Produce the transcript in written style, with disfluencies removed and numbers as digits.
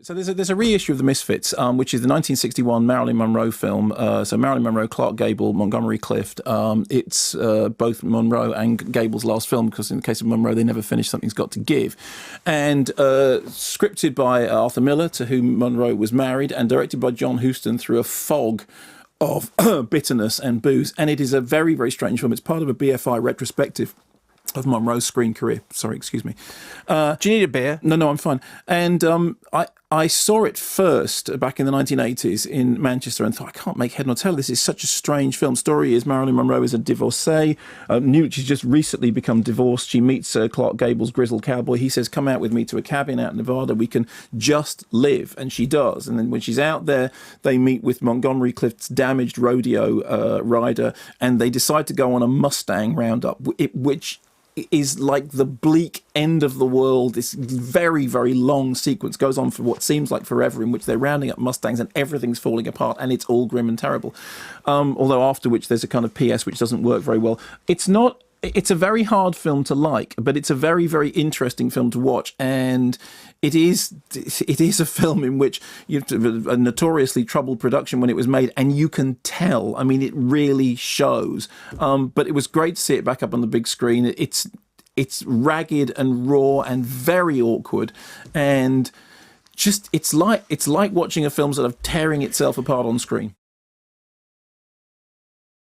So there's a reissue of the Misfits, which is the 1961 Marilyn Monroe film. So Marilyn Monroe, Clark Gable, Montgomery Clift. It's both Monroe and Gable's last film, because in the case of Monroe, they never finished Something's Got to Give. And scripted by Arthur Miller, to whom Monroe was married, and directed by John Huston through a fog of bitterness and booze. And it is a very, very strange film. It's part of a BFI retrospective of Monroe's screen career. Sorry, excuse me. Do you need a beer? No, I'm fine. And I saw it first back in the 1980s in Manchester and thought, I can't make head nor tail. This is such a strange film. Story is Marilyn Monroe is a divorcée. She's just recently become divorced. She meets Clark Gable's grizzled cowboy. He says, come out with me to a cabin out in Nevada. We can just live. And she does. And then when she's out there, they meet with Montgomery Clift's damaged rodeo rider, and they decide to go on a Mustang roundup, which is like the bleak end of the world. This very, very long sequence goes on for what seems like forever, in which they're rounding up Mustangs and everything's falling apart and it's all grim and terrible. Although after which there's a kind of PS which doesn't work very well. It's a very hard film to like, but it's a very, very interesting film to watch. And it is a film in which you have a notoriously troubled production when it was made, and you can tell. I mean, it really shows. But it was great to see it back up on the big screen. It's ragged and raw and very awkward, and just it's like watching a film sort of tearing itself apart on screen.